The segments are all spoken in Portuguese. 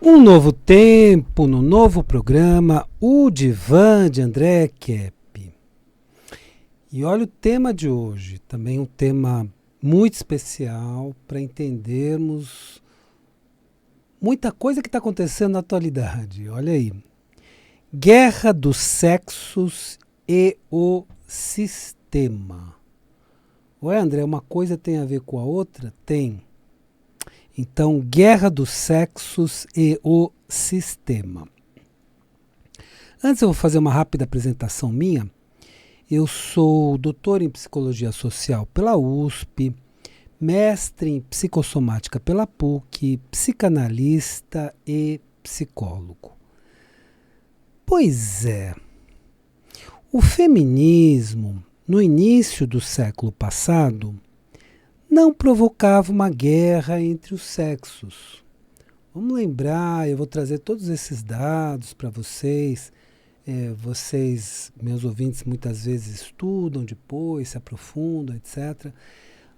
Um novo tempo no novo programa, o Divã de André Kepp. E olha o tema de hoje, também um tema muito especial para entendermos muita coisa que está acontecendo na atualidade. Olha aí, guerra dos sexos e o sistema. Ué, André, uma coisa tem a ver com a outra? Tem. Então, guerra dos sexos e o sistema. Antes eu vou fazer uma rápida apresentação minha. Eu sou doutor em psicologia social pela USP, mestre em psicossomática pela PUC, psicanalista e psicólogo. Pois é, o feminismo, no início do século passado, não provocava uma guerra entre os sexos. Vamos lembrar, eu vou trazer todos esses dados para vocês. Vocês, meus ouvintes, muitas vezes estudam depois, se aprofundam, etc.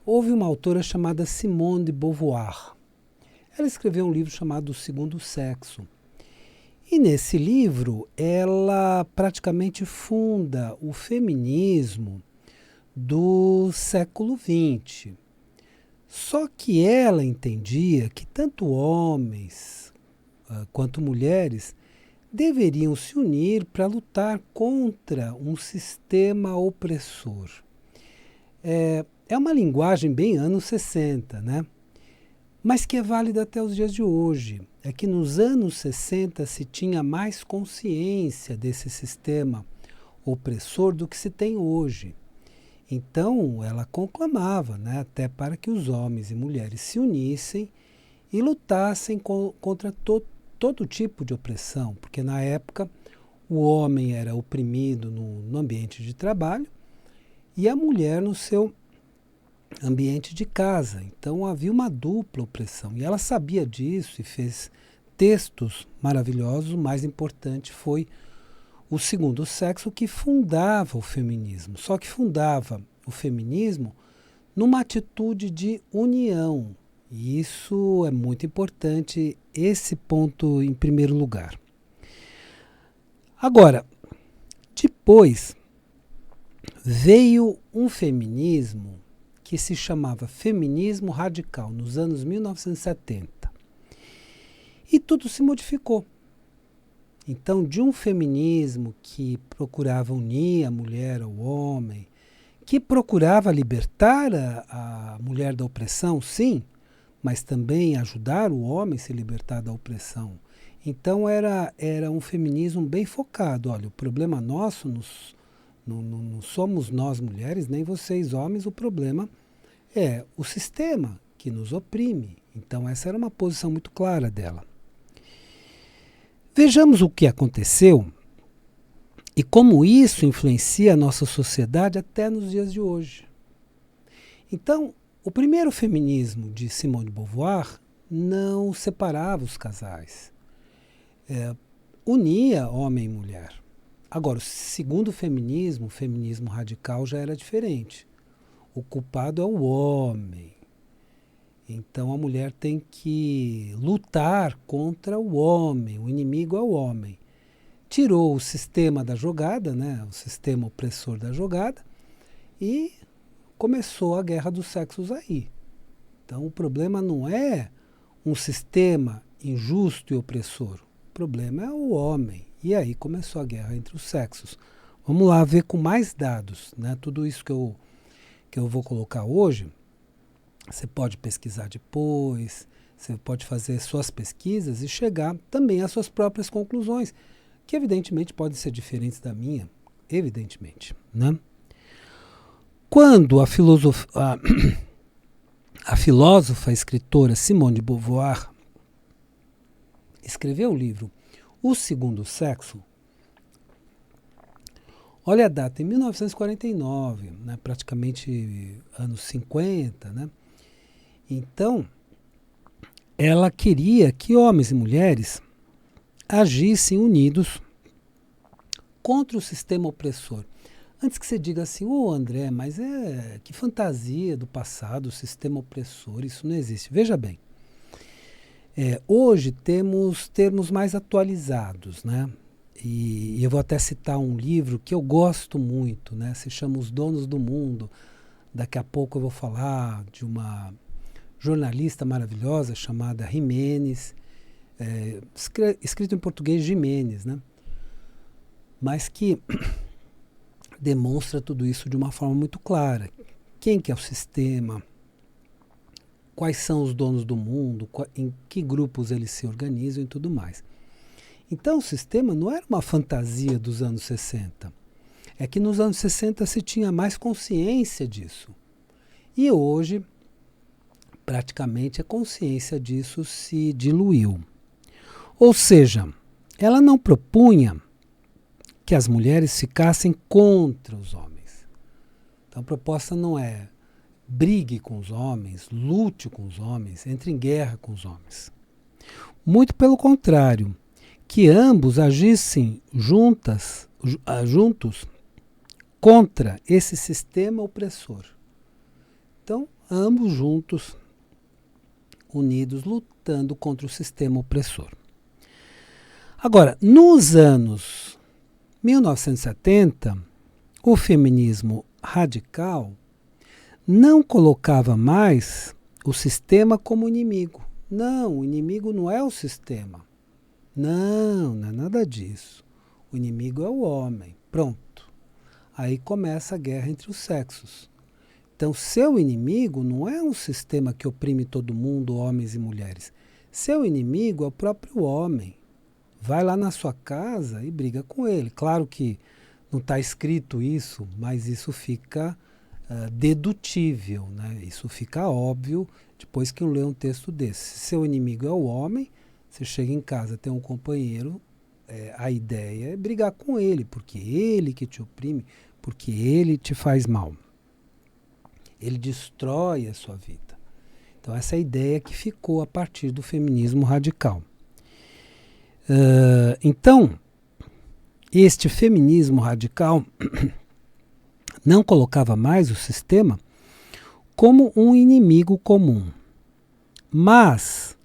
Houve uma autora chamada Simone de Beauvoir. Ela escreveu um livro chamado O Segundo Sexo. E nesse livro, ela praticamente funda o feminismo do século XX. Só que ela entendia que tanto homens quanto mulheres deveriam se unir para lutar contra um sistema opressor. É uma linguagem bem anos 60, né? Mas que é válida até os dias de hoje. É que nos anos 60 se tinha mais consciência desse sistema opressor do que se tem hoje. Então, ela conclamava, né, até para que os homens e mulheres se unissem e lutassem contra todo tipo de opressão, porque na época o homem era oprimido no ambiente de trabalho e a mulher no seu ambiente de casa. Então havia uma dupla opressão e ela sabia disso e fez textos maravilhosos. O mais importante foi O Segundo Sexo, que fundava o feminismo, só que fundava o feminismo numa atitude de união. E isso é muito importante, esse ponto em primeiro lugar. Agora, depois veio um feminismo que se chamava feminismo radical, nos anos 1970. E tudo se modificou. Então, de um feminismo que procurava unir a mulher ao homem, que procurava libertar a mulher da opressão, sim, mas também ajudar o homem a se libertar da opressão. Então, era um feminismo bem focado. Olha, o problema nosso não somos nós mulheres, nem vocês homens, o problema é o sistema que nos oprime. Então, essa era uma posição muito clara dela. Vejamos o que aconteceu e como isso influencia a nossa sociedade até nos dias de hoje. Então, o primeiro feminismo de Simone de Beauvoir não separava os casais, unia homem e mulher. Agora, o segundo feminismo, o feminismo radical, já era diferente. O culpado é o homem. Então a mulher tem que lutar contra o homem, o inimigo é o homem. Tirou o sistema da jogada, né, o sistema opressor da jogada, e começou a guerra dos sexos aí. Então o problema não é um sistema injusto e opressor, o problema é o homem. E aí começou a guerra entre os sexos. Vamos lá ver com mais dados, né, tudo isso que eu vou colocar hoje. Você pode pesquisar depois, você pode fazer suas pesquisas e chegar também às suas próprias conclusões, que evidentemente podem ser diferentes da minha, evidentemente, né? Quando a filósofa e escritora Simone de Beauvoir escreveu o livro O Segundo Sexo, olha a data, em 1949, né, praticamente anos 50, né? Então, ela queria que homens e mulheres agissem unidos contra o sistema opressor. Antes que você diga assim, André, mas que fantasia do passado, o sistema opressor, isso não existe. Veja bem, Hoje temos termos mais atualizados, né? E eu vou até citar um livro que eu gosto muito, né? Se chama Os Donos do Mundo. Daqui a pouco eu vou falar de uma jornalista maravilhosa chamada Jimenez, escrito em português Jimenez, né? Mas que demonstra tudo isso de uma forma muito clara. Quem que é o sistema? Quais são os donos do mundo? Em que grupos eles se organizam e tudo mais. Então o sistema não era uma fantasia dos anos 60. É que nos anos 60 se tinha mais consciência disso. E hoje, praticamente, a consciência disso se diluiu. Ou seja, ela não propunha que as mulheres ficassem contra os homens. Então a proposta não é brigue com os homens, lute com os homens, entre em guerra com os homens. Muito pelo contrário, que ambos agissem juntos contra esse sistema opressor. Então, ambos juntos, unidos, lutando contra o sistema opressor. Agora, nos anos 1970, o feminismo radical não colocava mais o sistema como inimigo. Não, o inimigo não é o sistema. Não, não é nada disso. O inimigo é o homem. Pronto. Aí começa a guerra entre os sexos. Então, seu inimigo não é um sistema que oprime todo mundo, homens e mulheres. Seu inimigo é o próprio homem. Vai lá na sua casa e briga com ele. Claro que não está escrito isso, mas isso fica dedutível, né? Isso fica óbvio depois que eu ler um texto desse. Se seu inimigo é o homem, você chega em casa, tem um companheiro, a ideia é brigar com ele, porque ele que te oprime, porque ele te faz mal. Ele destrói a sua vida. Então essa é a ideia que ficou a partir do feminismo radical. Então, este feminismo radical não colocava mais o sistema como um inimigo comum. Mas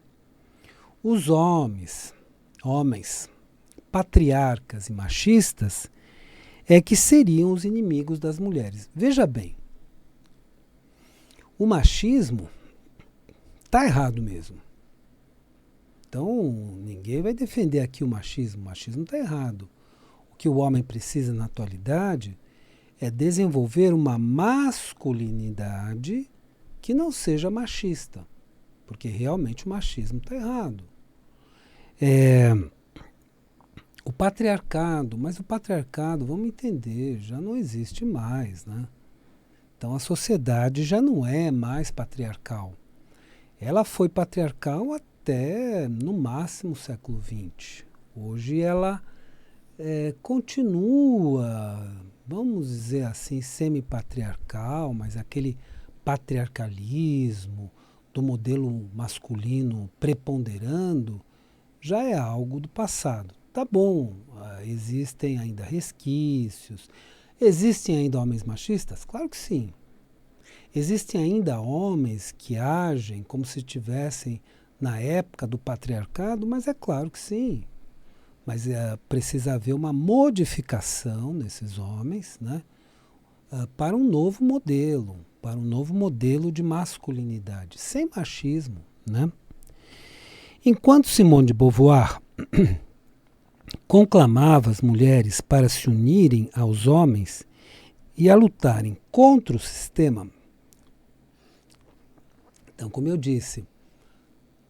os homens patriarcas e machistas é que seriam os inimigos das mulheres. Veja bem, o machismo está errado mesmo. Então, ninguém vai defender aqui o machismo está errado. O que o homem precisa na atualidade é desenvolver uma masculinidade que não seja machista, porque realmente o machismo está errado. O patriarcado, mas o patriarcado, vamos entender, já não existe mais, né? Então a sociedade já não é mais patriarcal. Ela foi patriarcal até, no máximo, século XX. Hoje ela continua, vamos dizer assim, semi-patriarcal, mas aquele patriarcalismo do modelo masculino preponderando já é algo do passado. Tá bom, existem ainda resquícios, existem ainda homens machistas? Claro que sim. Existem ainda homens que agem como se estivessem na época do patriarcado, mas é claro que sim. Mas precisa haver uma modificação nesses homens, né, para um novo modelo de masculinidade, sem machismo, né? Enquanto Simone de Beauvoir conclamava as mulheres para se unirem aos homens e a lutarem contra o sistema, então, como eu disse,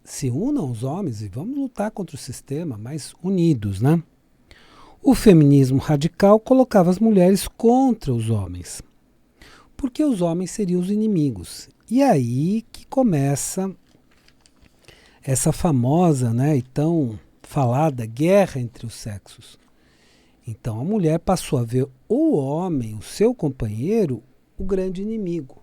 se unam os homens e vamos lutar contra o sistema, mas unidos, né? O feminismo radical colocava as mulheres contra os homens, porque os homens seriam os inimigos. E aí que começa essa famosa, né, e tão falada guerra entre os sexos. Então a mulher passou a ver o homem, o seu companheiro, o grande inimigo.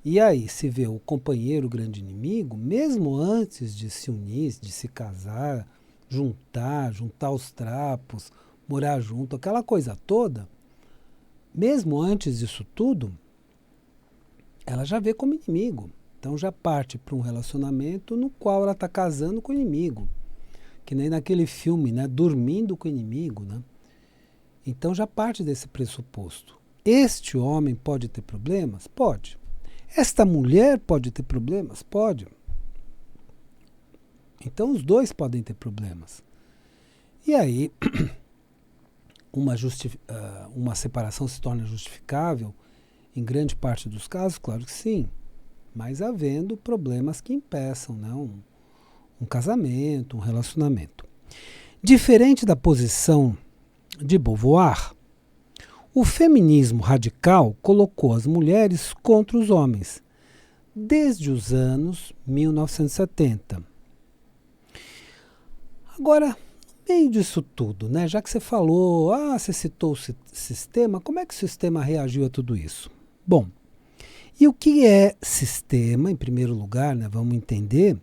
E aí se vê o companheiro, o grande inimigo, mesmo antes de se unir, de se casar, juntar os trapos, morar junto, aquela coisa toda, mesmo antes disso tudo, ela já vê como inimigo. Então já parte para um relacionamento no qual ela está casando com o inimigo. Que nem naquele filme, né? Dormindo com o inimigo, né? Então já parte desse pressuposto. Este homem pode ter problemas? Pode. Esta mulher pode ter problemas? Pode. Então os dois podem ter problemas. E aí uma separação se torna justificável em grande parte dos casos? Claro que sim. Mas havendo problemas que impeçam, né, um casamento, um relacionamento. Diferente da posição de Beauvoir, o feminismo radical colocou as mulheres contra os homens, desde os anos 1970. Agora, no meio disso tudo, né, já que você falou, você citou o sistema, como é que o sistema reagiu a tudo isso? Bom, e o que é sistema, em primeiro lugar, né, vamos entender,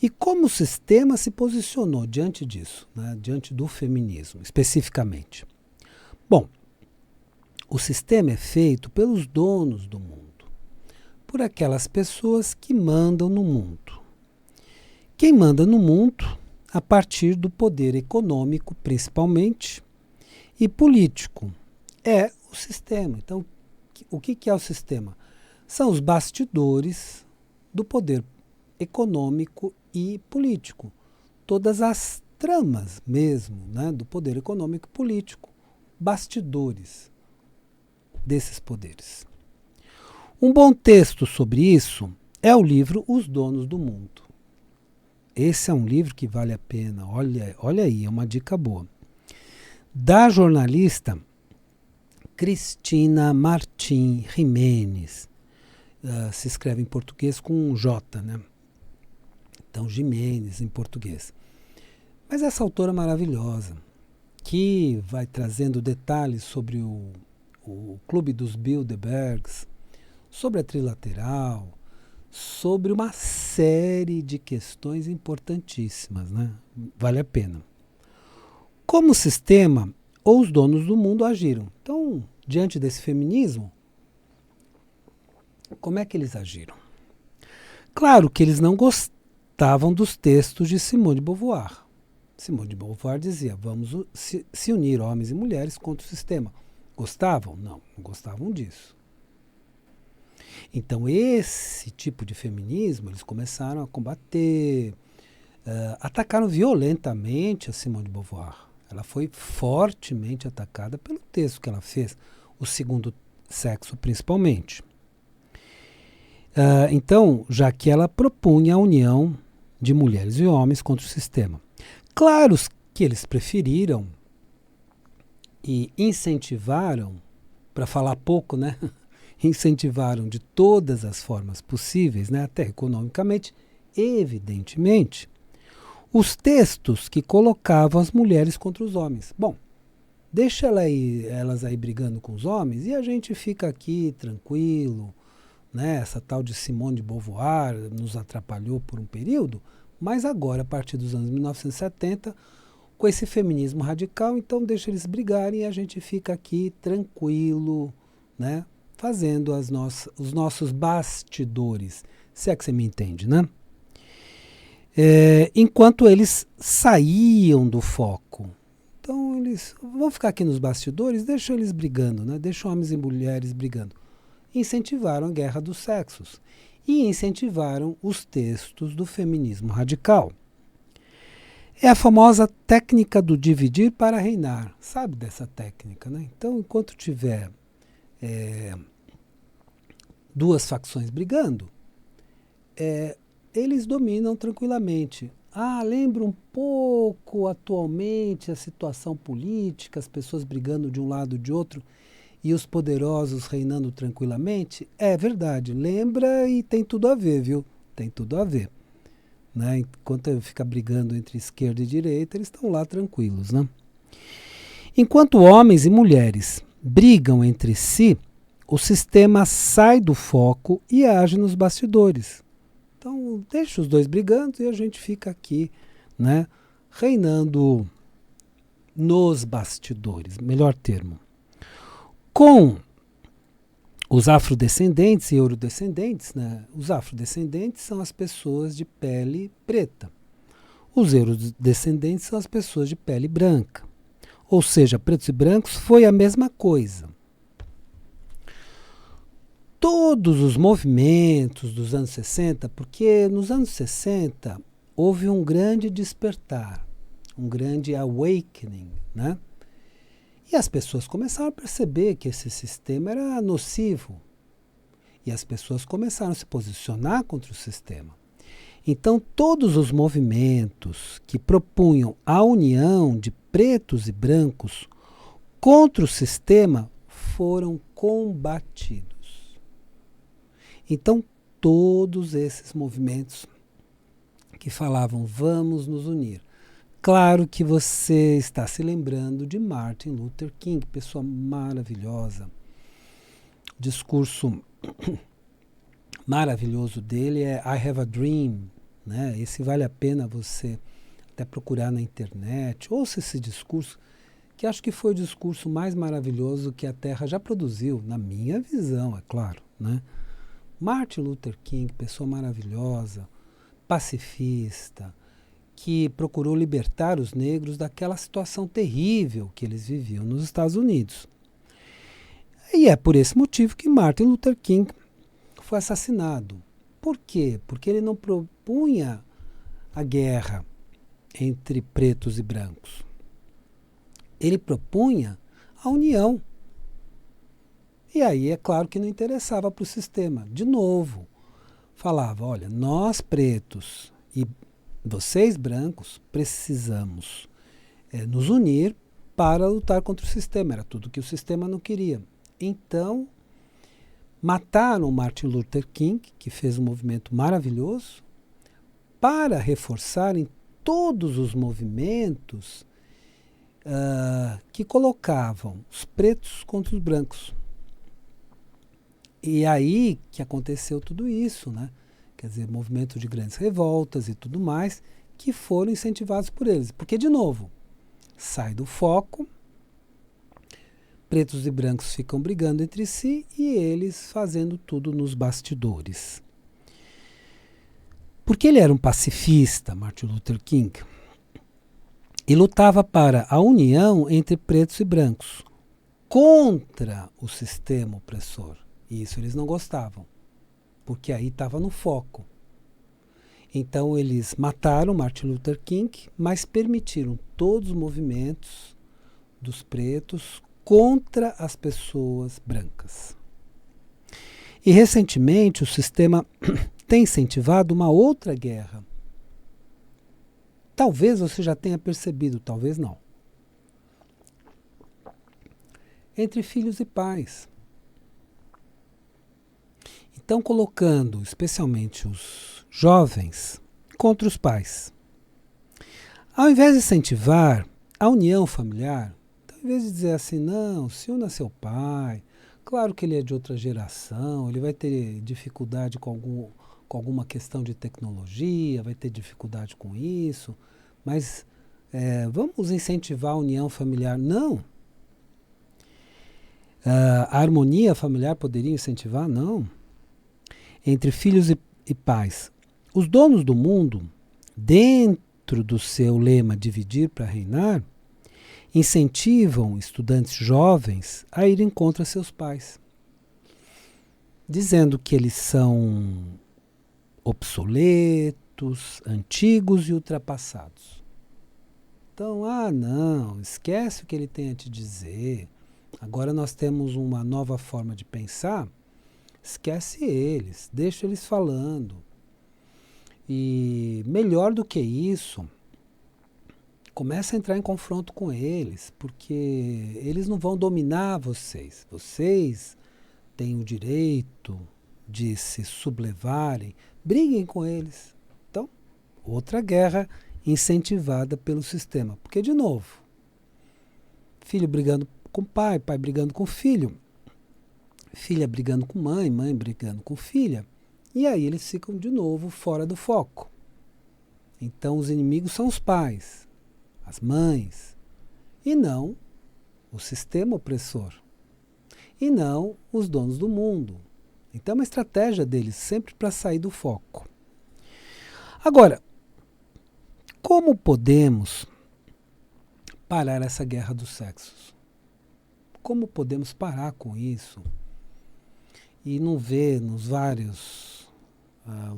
e como o sistema se posicionou diante disso, né, diante do feminismo, especificamente. Bom, o sistema é feito pelos donos do mundo, por aquelas pessoas que mandam no mundo. Quem manda no mundo, a partir do poder econômico, principalmente, e político, é o sistema. Então, o que é o sistema? São os bastidores do poder econômico e político. Todas as tramas mesmo, né, do poder econômico e político. Bastidores desses poderes. Um bom texto sobre isso é o livro Os Donos do Mundo. Esse é um livro que vale a pena. Olha aí, é uma dica boa. Da jornalista Cristina Martim Jimenez. Se escreve em português com um J, né? Então, Jimenez em português. Mas essa autora maravilhosa, que vai trazendo detalhes sobre o Clube dos Bilderbergs, sobre a trilateral, sobre uma série de questões importantíssimas, né? Vale a pena. Como sistema, os donos do mundo agiram. Então, diante desse feminismo, como é que eles agiram? Claro que eles não gostavam dos textos de Simone de Beauvoir. Simone de Beauvoir dizia, vamos se unir homens e mulheres contra o sistema. Gostavam? Não gostavam disso. Então esse tipo de feminismo eles começaram a combater, atacaram violentamente a Simone de Beauvoir. Ela foi fortemente atacada pelo texto que ela fez, O Segundo Sexo principalmente. Então, já que ela propunha a união de mulheres e homens contra o sistema. Claro que eles preferiram e incentivaram, para falar pouco, né? Incentivaram de todas as formas possíveis, né? Até economicamente, evidentemente, os textos que colocavam as mulheres contra os homens. Bom, deixa elas aí brigando com os homens e a gente fica aqui tranquilo, né? Essa tal de Simone de Beauvoir nos atrapalhou por um período, mas agora, a partir dos anos 1970, com esse feminismo radical, então deixa eles brigarem e a gente fica aqui tranquilo, né? Fazendo os nossos bastidores, se é que você me entende, né? Enquanto eles saíam do foco. Então eles vão ficar aqui nos bastidores, deixam eles brigando, né? Deixam homens e mulheres brigando. Incentivaram a guerra dos sexos e incentivaram os textos do feminismo radical. É a famosa técnica do dividir para reinar. Sabe dessa técnica, né? Então, enquanto tiver duas facções brigando, eles dominam tranquilamente. Lembra um pouco atualmente a situação política, as pessoas brigando de um lado e de outro e os poderosos reinando tranquilamente? É verdade, lembra e tem tudo a ver, viu? Tem tudo a ver. Né? Enquanto fica brigando entre esquerda e direita, eles estão lá tranquilos. Né? Enquanto homens e mulheres brigam entre si, o sistema sai do foco e age nos bastidores. Então, deixa os dois brigando e a gente fica aqui, né, reinando nos bastidores, melhor termo. Com os afrodescendentes e eurodescendentes, né? Os afrodescendentes são as pessoas de pele preta. Os eurodescendentes são as pessoas de pele branca. Ou seja, pretos e brancos foi a mesma coisa. Todos os movimentos dos anos 60, porque nos anos 60 houve um grande despertar, um grande awakening, né? E as pessoas começaram a perceber que esse sistema era nocivo. E as pessoas começaram a se posicionar contra o sistema. Então, todos os movimentos que propunham a união de pretos e brancos contra o sistema foram combatidos. Então, todos esses movimentos que falavam vamos nos unir. Claro que você está se lembrando de Martin Luther King, pessoa maravilhosa. O discurso maravilhoso dele é I Have a Dream, né? Esse vale a pena você até procurar na internet. Ouça esse discurso, que acho que foi o discurso mais maravilhoso que a Terra já produziu, na minha visão, é claro, né? Martin Luther King, pessoa maravilhosa, pacifista, que procurou libertar os negros daquela situação terrível que eles viviam nos Estados Unidos. E é por esse motivo que Martin Luther King foi assassinado. Por quê? Porque ele não propunha a guerra entre pretos e brancos. Ele propunha a união. E aí é claro que não interessava para o sistema. De novo, falava, olha, nós pretos e vocês brancos precisamos nos unir para lutar contra o sistema. Era tudo que o sistema não queria. Então, mataram Martin Luther King, que fez um movimento maravilhoso, para reforçar em todos os movimentos que colocavam os pretos contra os brancos. E aí que aconteceu tudo isso, né? Quer dizer, movimento de grandes revoltas e tudo mais, que foram incentivados por eles. Porque, de novo, sai do foco, pretos e brancos ficam brigando entre si e eles fazendo tudo nos bastidores. Porque ele era um pacifista, Martin Luther King, e lutava para a união entre pretos e brancos contra o sistema opressor. E isso eles não gostavam, porque aí estava no foco. Então eles mataram Martin Luther King, mas permitiram todos os movimentos dos pretos contra as pessoas brancas. E recentemente o sistema tem incentivado uma outra guerra. Talvez você já tenha percebido, talvez não. Entre filhos e pais. Então, colocando especialmente os jovens contra os pais. Ao invés de incentivar a união familiar, então, ao invés de dizer assim, não, se una seu pai, claro que ele é de outra geração, ele vai ter dificuldade com alguma questão de tecnologia, vai ter dificuldade com isso, mas vamos incentivar a união familiar. Não. A harmonia familiar poderia incentivar? Não. Entre filhos e pais. Os donos do mundo, dentro do seu lema dividir para reinar, incentivam estudantes jovens a irem contra seus pais, dizendo que eles são obsoletos, antigos e ultrapassados. Então, não, esquece o que ele tem a te dizer. Agora nós temos uma nova forma de pensar. Esquece eles, deixa eles falando. E melhor do que isso, começa a entrar em confronto com eles, porque eles não vão dominar vocês. Vocês têm o direito de se sublevarem. Briguem com eles. Então, outra guerra incentivada pelo sistema. Porque, de novo, filho brigando com pai, pai brigando com filho, filha brigando com mãe, mãe brigando com filha, e aí eles ficam de novo fora do foco. Então os inimigos são os pais, as mães, e não o sistema opressor. e não os donos do mundo. Então é uma estratégia deles sempre para sair do foco. Agora, como podemos parar essa guerra dos sexos? Como podemos parar com isso e não ver nos vários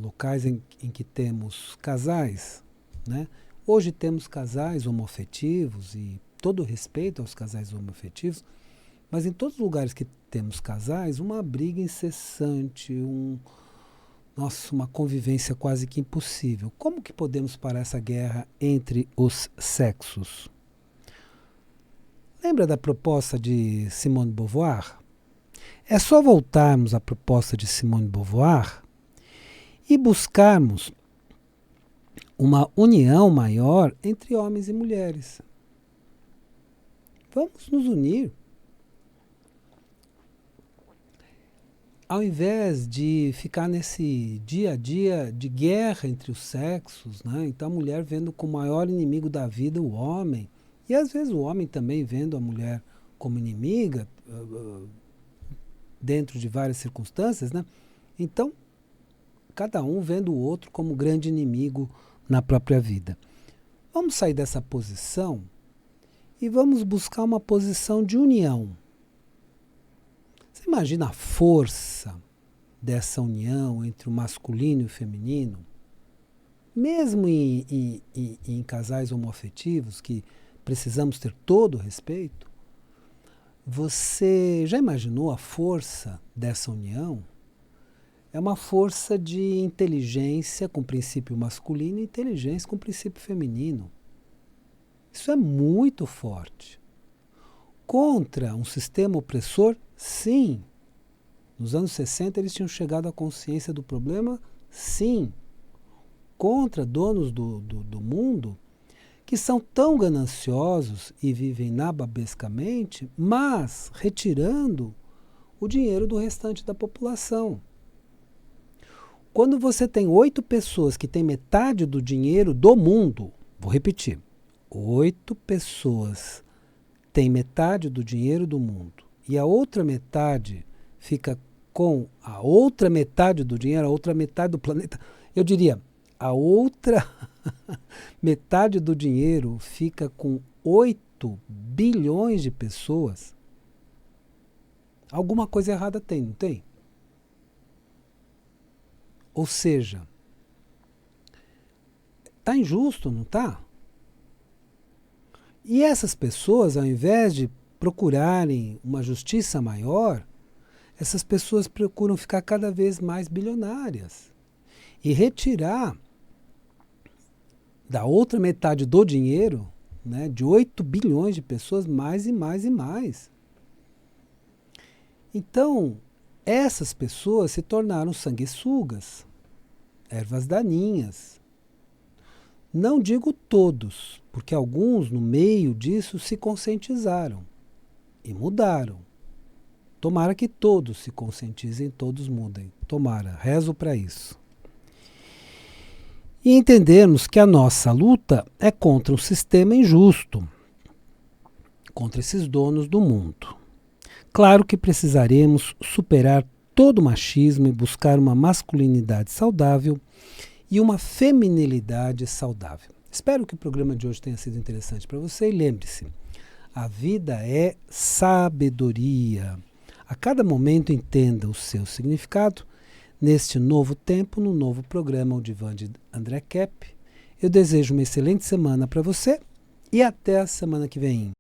locais em que temos casais, né? Hoje temos casais homoafetivos e todo respeito aos casais homoafetivos, mas em todos os lugares que temos casais, uma briga incessante, uma convivência quase que impossível. Como que podemos parar essa guerra entre os sexos? Lembra da proposta de Simone de Beauvoir? É só voltarmos à proposta de Simone de Beauvoir e buscarmos uma união maior entre homens e mulheres. Vamos nos unir. Ao invés de ficar nesse dia a dia de guerra entre os sexos, né? Então a mulher vendo como maior inimigo da vida o homem, e às vezes o homem também vendo a mulher como inimiga, dentro de várias circunstâncias, né? Então, cada um vendo o outro como grande inimigo na própria vida. Vamos sair dessa posição e vamos buscar uma posição de união. Você imagina a força dessa união entre o masculino e o feminino? Mesmo em casais homoafetivos, que precisamos ter todo o respeito, você já imaginou a força dessa união? É uma força de inteligência com princípio masculino e inteligência com princípio feminino. Isso é muito forte. Contra um sistema opressor, sim. Nos anos 60 eles tinham chegado à consciência do problema, sim. Contra donos do mundo que são tão gananciosos e vivem nababescamente, mas retirando o dinheiro do restante da população. Quando você tem 8 pessoas que têm metade do dinheiro do mundo, vou repetir, 8 pessoas têm metade do dinheiro do mundo e a outra metade fica com a outra metade do dinheiro, a outra metade do planeta, eu diria, a outra metade do dinheiro fica com 8 bilhões de pessoas, alguma coisa errada tem, não tem? Ou seja, está injusto, não está? E essas pessoas, ao invés de procurarem uma justiça maior, essas pessoas procuram ficar cada vez mais bilionárias e retirar da outra metade do dinheiro, né, de 8 bilhões de pessoas, mais e mais e mais. Então, essas pessoas se tornaram sanguessugas, ervas daninhas. Não digo todos, porque alguns no meio disso se conscientizaram e mudaram. Tomara que todos se conscientizem, todos mudem. Tomara, rezo para isso. E entendermos que a nossa luta é contra um sistema injusto, contra esses donos do mundo. Claro que precisaremos superar todo o machismo e buscar uma masculinidade saudável e uma feminilidade saudável. Espero que o programa de hoje tenha sido interessante para você e lembre-se, a vida é sabedoria. A cada momento entenda o seu significado. Neste novo tempo, no novo programa O Divã de André Kepp, eu desejo uma excelente semana para você e até a semana que vem.